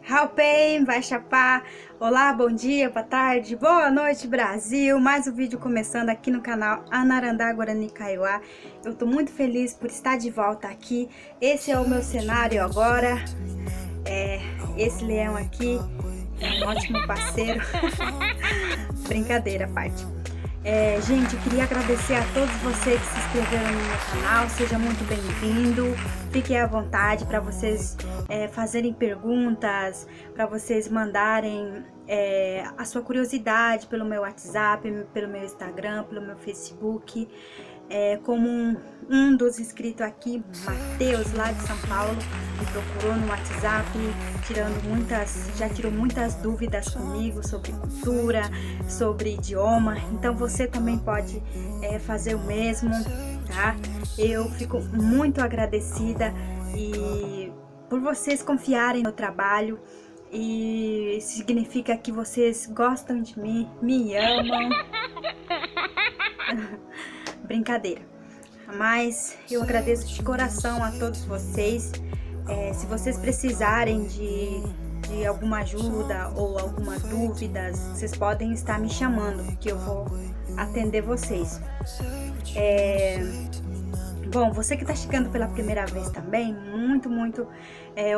Halpem, vai chapar. Olá, bom dia, boa tarde, boa noite, Brasil. Mais um vídeo começando aqui no canal Anarandá Guarani Kaiowá. Eu tô muito feliz por estar de volta aqui. Esse é o meu cenário agora. Esse leão aqui é um ótimo parceiro. Brincadeira à parte. Gente, eu queria agradecer a todos vocês que se inscreveram no meu canal. Seja muito bem-vindo. Fiquem à vontade para vocês fazerem perguntas, para vocês mandarem a sua curiosidade pelo meu WhatsApp, pelo meu Instagram, pelo meu Facebook. Como um dos inscritos aqui, Matheus, lá de São Paulo, me procurou no WhatsApp, já tirou muitas dúvidas comigo sobre cultura, sobre idioma. Então você também pode fazer o mesmo, tá? Eu fico muito agradecida por vocês confiarem no trabalho. E significa que vocês gostam de mim, me amam. Brincadeira, mas eu agradeço de coração a todos vocês. Se vocês precisarem de alguma ajuda ou alguma dúvida, vocês podem estar me chamando, que eu vou atender vocês. Bom, você que está chegando pela primeira vez também, muito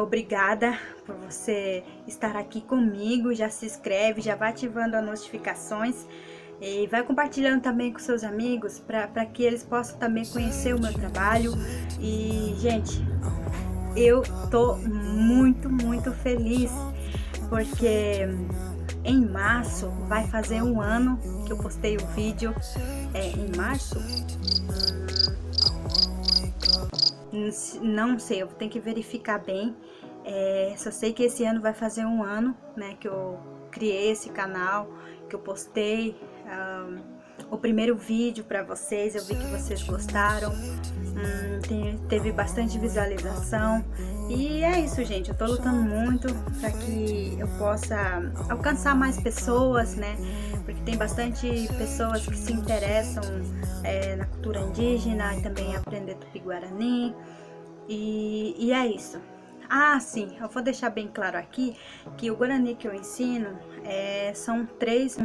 obrigada por você estar aqui comigo. Já se inscreve, já vai ativando as notificações. E vai compartilhando também com seus amigos para que eles possam também conhecer o meu trabalho. E, gente, eu tô muito feliz porque em março vai fazer um ano que eu postei o vídeo. Em março? Não sei, eu tenho que verificar bem. Só sei que esse ano vai fazer um ano, né, que eu criei esse canal, que eu postei o primeiro vídeo para vocês. Eu vi que vocês gostaram, teve bastante visualização. E é isso, gente, eu tô lutando muito para que eu possa alcançar mais pessoas, né, porque tem bastante pessoas que se interessam na cultura indígena e também aprender Tupi-Guarani. E é isso. Sim, eu vou deixar bem claro aqui que o Guarani que eu ensino são três.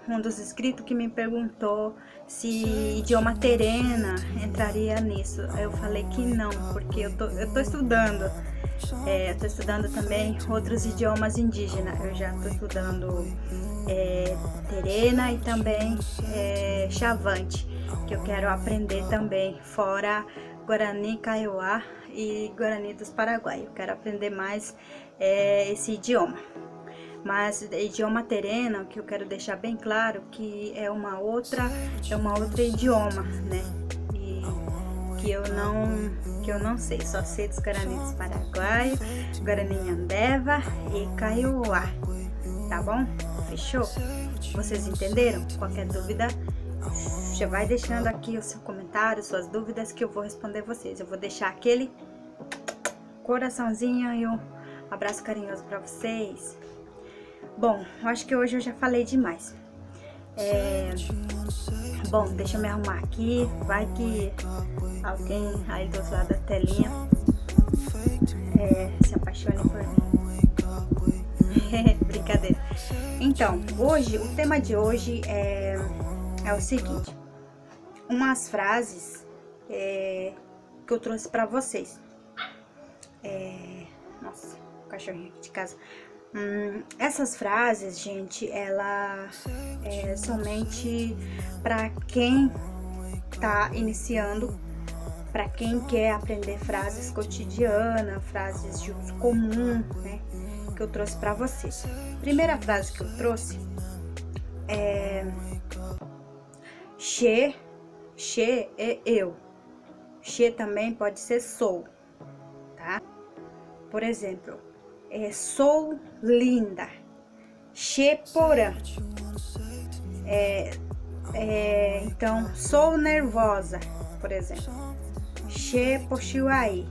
Um dos inscritos que me perguntou se idioma terena entraria nisso. Eu falei que não, porque eu tô estudando. Eu tô estudando também outros idiomas indígenas. Eu já tô estudando terena e também chavante, que eu quero aprender também, fora Guarani Kaiowá e Guarani dos Paraguai. Eu quero aprender mais esse idioma. Mas idioma terena, que eu quero deixar bem claro que é uma outra idioma, né? E que eu não sei, só sei dos Guarani dos Paraguai, Guarani Andeva e Kaiowá, tá bom? Fechou? Vocês entenderam? Qualquer dúvida, já vai deixando aqui o seu comentário, suas dúvidas, que eu vou responder vocês. Eu vou deixar aquele coraçãozinho e um abraço carinhoso para vocês. Bom, eu acho que hoje eu já falei demais. Bom, deixa eu me arrumar aqui. Vai que alguém aí do outro lado da telinha se apaixone por mim. Brincadeira. Então, o tema de hoje é o seguinte: umas frases que eu trouxe para vocês. Nossa, o cachorrinho aqui de casa. Essas frases, gente, ela é somente para quem tá iniciando, para quem quer aprender frases cotidianas, frases de uso comum, né, que eu trouxe para vocês. Primeira frase que eu trouxe é che é eu. Che também pode ser sou, tá? Por exemplo, sou linda. Che porã. Então, sou nervosa, por exemplo. Che poxiuai.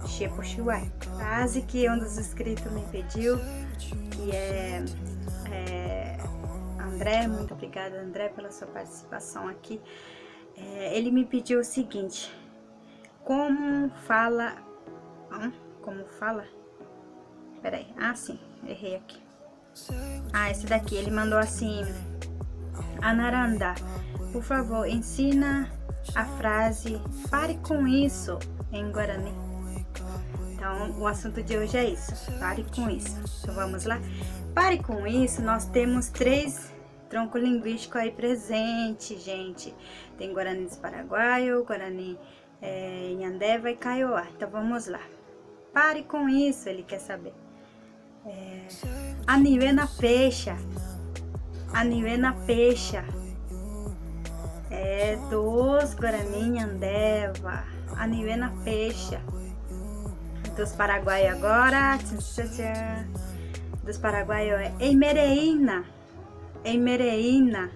Che poxiuai. Frase que um dos inscritos me pediu, que é André. Muito obrigada, André, pela sua participação aqui. Ele me pediu o seguinte: como fala? Peraí. Ah, sim. Errei aqui. Ah, esse daqui. Ele mandou assim: Anaranda, por favor, ensina a frase "pare com isso" em Guarani. Então, o assunto de hoje é isso. Pare com isso. Então, vamos lá? Pare com isso. Nós temos 3 troncos linguísticos aí presentes, gente. Tem Guarani dos Paraguaio, Guarani Inhandeva e Kaiowá. Então, vamos lá. Pare com isso, ele quer saber. Anivena pecha. Anivena pecha. Dos Guarani Inhandeva. Anivena pecha. Dos Paraguai agora. Dos Paraguai é Eimereína. Eimereína.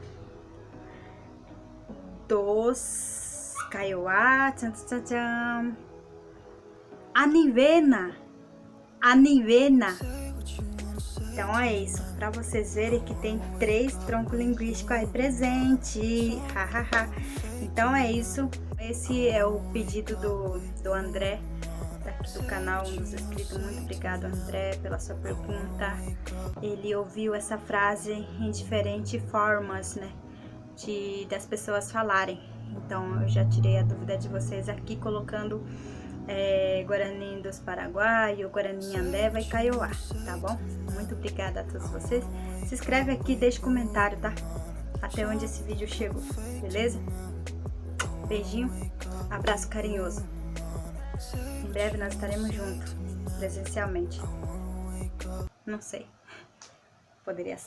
Dos Kaiowá. Anivena. Anivena. Então é isso, para vocês verem que tem 3 troncos linguísticos aí presente. Então é isso. Esse é o pedido do André, daqui do canal, um dos inscritos. Muito obrigado, André, pela sua pergunta. Ele ouviu essa frase em diferentes formas, né, das pessoas falarem. Então eu já tirei a dúvida de vocês aqui, colocando Guarani dos Paraguai, Guarani Inhandeva e Kaiowá, tá bom? Muito obrigada a todos vocês. Se inscreve aqui, deixa comentário, tá? Até onde esse vídeo chegou, beleza? Beijinho, abraço carinhoso. Em breve nós estaremos juntos, presencialmente. Não sei, poderia ser.